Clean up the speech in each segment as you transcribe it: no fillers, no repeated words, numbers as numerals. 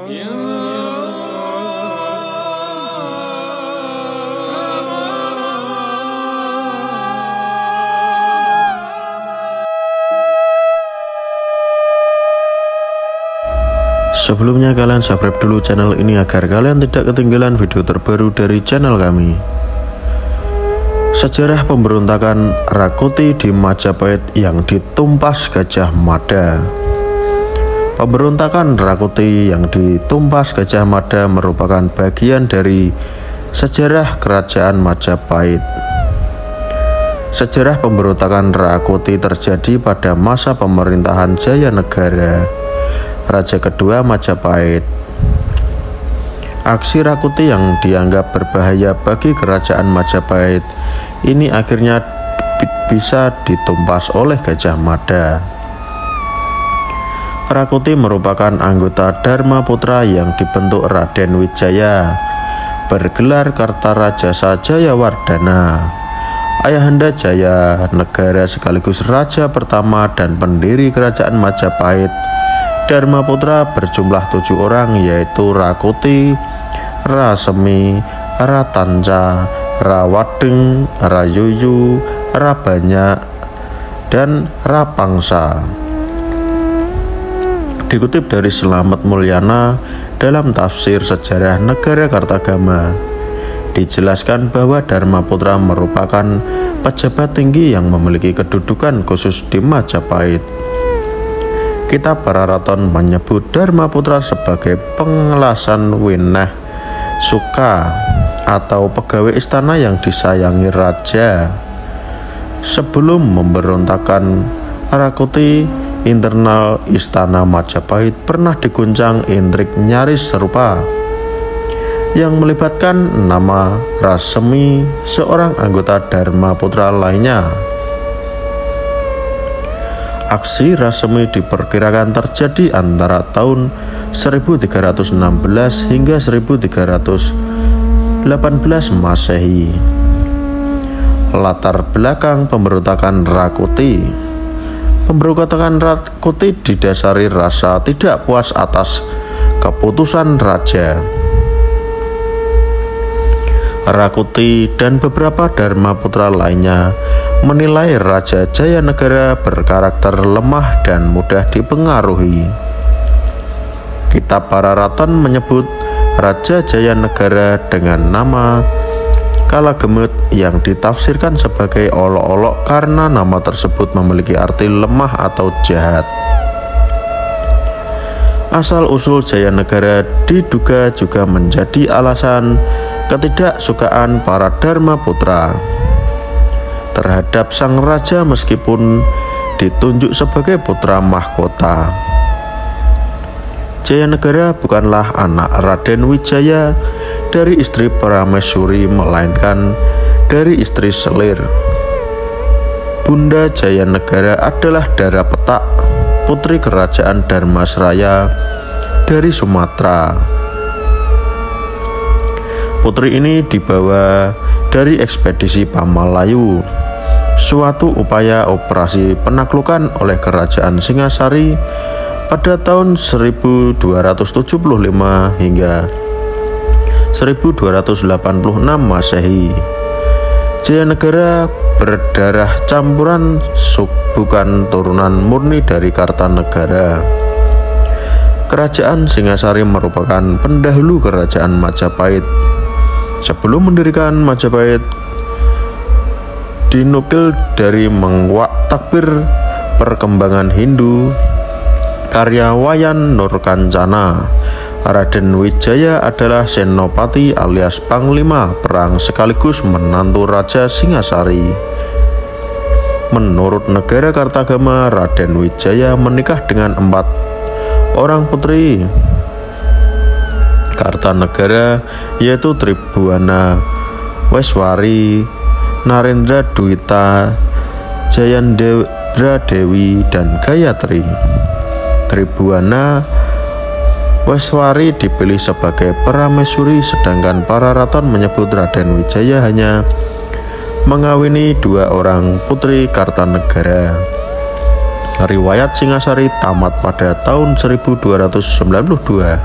Sebelumnya kalian subscribe dulu channel ini agar kalian tidak ketinggalan video terbaru dari channel kami. Sejarah pemberontakan Rakuti di Majapahit yang ditumpas Gajah Mada. Pemberontakan Rakuti yang ditumpas Gajah Mada merupakan bagian dari sejarah kerajaan Majapahit. Sejarah pemberontakan Rakuti terjadi pada masa pemerintahan Jayanegara, Raja kedua Majapahit. Aksi Rakuti yang dianggap berbahaya bagi kerajaan Majapahit ini akhirnya bisa ditumpas oleh Gajah Mada. Rakuti merupakan anggota Dharma Putra yang dibentuk Raden Wijaya, bergelar Kartarajasa Jayawardhana, ayahanda Jayanegara sekaligus raja pertama dan pendiri kerajaan Majapahit. Dharma Putra berjumlah 7 orang, yaitu Rakuti, Rasemi, Ratanca, Rawadeng, Rayuyu, Rabanyak, dan Rapangsa. Dikutip dari Slamet Mulyana dalam tafsir sejarah Negara Kartagama, dijelaskan bahwa Dharma Putra merupakan pejabat tinggi yang memiliki kedudukan khusus di Majapahit. Kitab Pararaton menyebut Dharma Putra sebagai pengelasan Wineh Suka atau pegawai istana yang disayangi raja. Sebelum memberontakan Rakuti, internal istana Majapahit pernah diguncang intrik nyaris serupa yang melibatkan nama Rasemi, seorang anggota Dharma Putra lainnya. Aksi Rasemi diperkirakan terjadi antara tahun 1316 hingga 1318 Masehi. Latar belakang pemberontakan Rakuti. Pemberontakan Rakuti didasari rasa tidak puas atas keputusan raja. Rakuti dan beberapa Dharma Putra lainnya menilai Raja Jayanegara berkarakter lemah dan mudah dipengaruhi. Kitab Pararaton menyebut Raja Jayanegara dengan nama Kalagemut yang ditafsirkan sebagai olok-olok karena nama tersebut memiliki arti lemah atau jahat. Asal-usul Jayanegara diduga juga menjadi alasan ketidaksukaan para Dharma Putra terhadap sang raja meskipun ditunjuk sebagai putra mahkota. Jayanegara bukanlah anak Raden Wijaya dari istri Parameswuri, melainkan dari istri Selir. Bunda Jayanegara adalah Dara Petak, putri kerajaan Dharmasraya dari Sumatera. Putri ini dibawa dari ekspedisi Pamalayu, suatu upaya operasi penaklukan oleh kerajaan Singasari pada tahun 1275 hingga 1286 Masehi. Jayanegara berdarah campuran bukan turunan murni dari Kartanegara. Kerajaan Singasari merupakan pendahulu kerajaan Majapahit. Sebelum mendirikan Majapahit, dinukil dari Mengwak Takbir Perkembangan Hindu karya Wayan Nurkancana, Raden Wijaya adalah senopati alias panglima perang sekaligus menantu Raja Singasari. Menurut Negara Kartagama, Raden Wijaya menikah dengan 4 orang putri Kartanegara, yaitu Tribuana, Weswari, Narendra Dwita, Jayandra Dewi, dan Gayatri. Tribuana Weswari dipilih sebagai Parameswuri, sedangkan Pararaton menyebut Raden Wijaya hanya mengawini 2 orang putri Kartanegara. Riwayat Singasari tamat pada tahun 1292.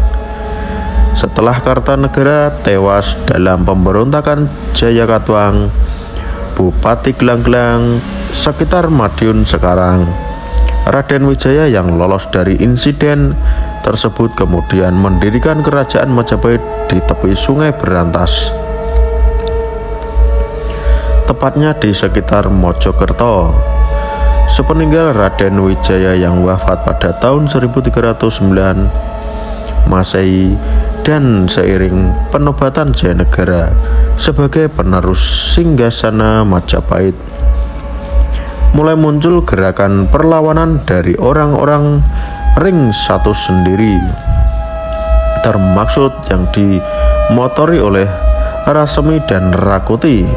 Setelah Kartanegara tewas dalam pemberontakan Jayakatwang, Bupati Gelang-Gelang sekitar Madiun sekarang, Raden Wijaya yang lolos dari insiden tersebut kemudian mendirikan kerajaan Majapahit di tepi Sungai Berantas, tepatnya di sekitar Mojokerto. Sepeninggal Raden Wijaya yang wafat pada tahun 1309 Masehi dan seiring penobatan Jayanegara sebagai penerus singgasana Majapahit, mulai muncul gerakan perlawanan dari orang-orang ring satu sendiri, termaksud yang dimotori oleh Rasemi dan Rakuti.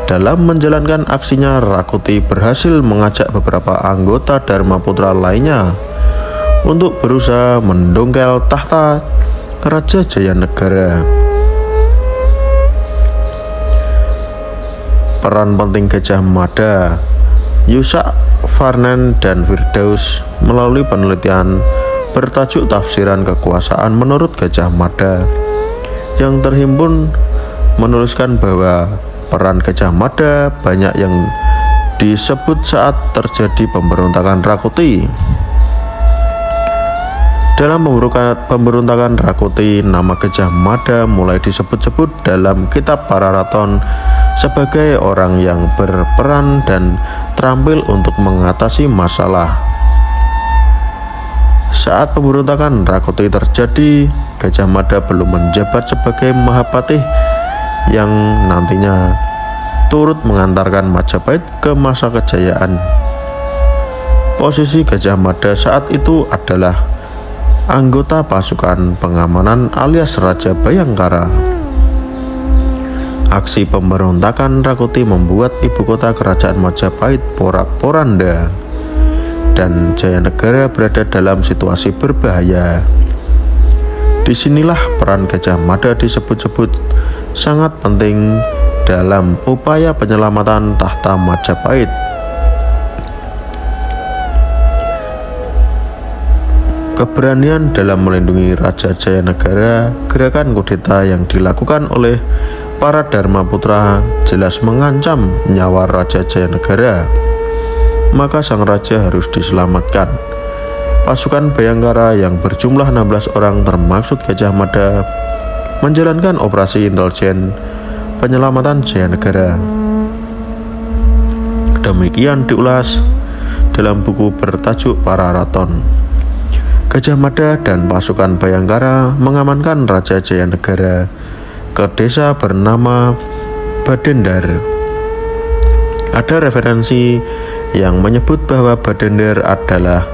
Dalam menjalankan aksinya, Rakuti berhasil mengajak beberapa anggota Dharmaputra lainnya untuk berusaha mendongkel tahta Raja Jayanegara. Peran penting Gajah Mada, Yusak, Varnen, dan Firdaus melalui penelitian bertajuk Tafsiran Kekuasaan menurut Gajah Mada yang terhimpun menuliskan bahwa peran Gajah Mada banyak yang disebut saat terjadi pemberontakan Rakuti. Dalam pemberontakan Rakuti, nama Gajah Mada mulai disebut-sebut dalam kitab Pararaton sebagai orang yang berperan dan terampil untuk mengatasi masalah. Saat pemberontakan Rakuti terjadi, Gajah Mada belum menjabat sebagai Mahapatih yang nantinya turut mengantarkan Majapahit ke masa kejayaan. Posisi Gajah Mada saat itu adalah anggota pasukan pengamanan alias Raja Bayangkara. Aksi pemberontakan Rakuti membuat ibu kota kerajaan Majapahit porak-poranda dan Jayanegara berada dalam situasi berbahaya. Disinilah peran Gajah Mada disebut-sebut sangat penting dalam upaya penyelamatan tahta Majapahit. Keberanian dalam melindungi Raja Jayanegara, gerakan kudeta yang dilakukan oleh para Dharmaputra jelas mengancam nyawa Raja Jayanegara. Maka sang raja harus diselamatkan. Pasukan Bayangkara yang berjumlah 16 orang termaksud Gajah Mada menjalankan operasi intelijen penyelamatan Jayanegara. Demikian diulas dalam buku bertajuk Pararaton. Gajah Mada dan pasukan Bayangkara mengamankan Raja Jayanegara ke desa bernama Badendar. Ada referensi yang menyebut bahwa Badendar adalah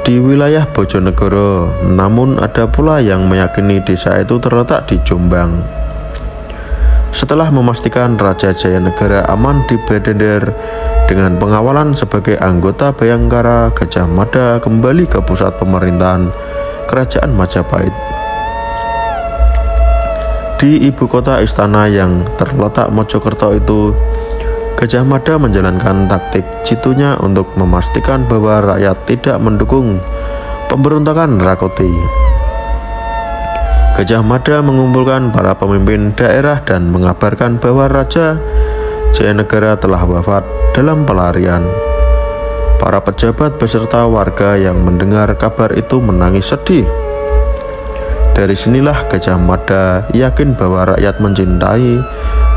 di wilayah Bojonegoro, namun ada pula yang meyakini desa itu terletak di Jombang. Setelah memastikan Raja Jayanegara aman di Badendar dengan pengawalan sebagai anggota Bayangkara, Gajah Mada kembali ke pusat pemerintahan Kerajaan Majapahit. Di ibu kota istana yang terletak Mojokerto itu, Gajah Mada menjalankan taktik jitunya untuk memastikan bahwa rakyat tidak mendukung pemberontakan Rakuti. Gajah Mada mengumpulkan para pemimpin daerah dan mengabarkan bahwa Raja Jayanegara telah wafat dalam pelarian. Para pejabat beserta warga yang mendengar kabar itu menangis sedih. Dari sinilah Gajah Mada yakin bahwa rakyat mencintai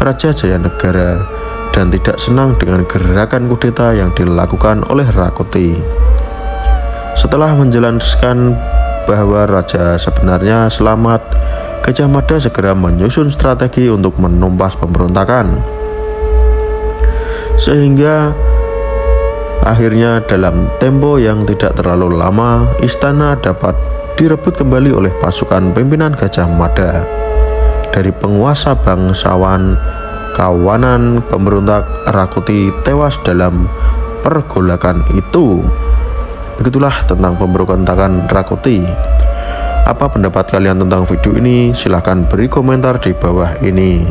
Raja Jayanegara dan tidak senang dengan gerakan kudeta yang dilakukan oleh Rakuti. Setelah menjelaskan bahwa raja sebenarnya selamat, Gajah Mada segera menyusun strategi untuk menumpas pemberontakan. Sehingga akhirnya dalam tempo yang tidak terlalu lama, istana dapat direbut kembali oleh pasukan pimpinan Gajah Mada dari penguasa bangsawan. Kawanan pemberontak Rakuti tewas dalam pergolakan itu. Begitulah tentang pemberontakan Rakuti. Apa pendapat kalian tentang video ini? Silahkan beri komentar di bawah ini.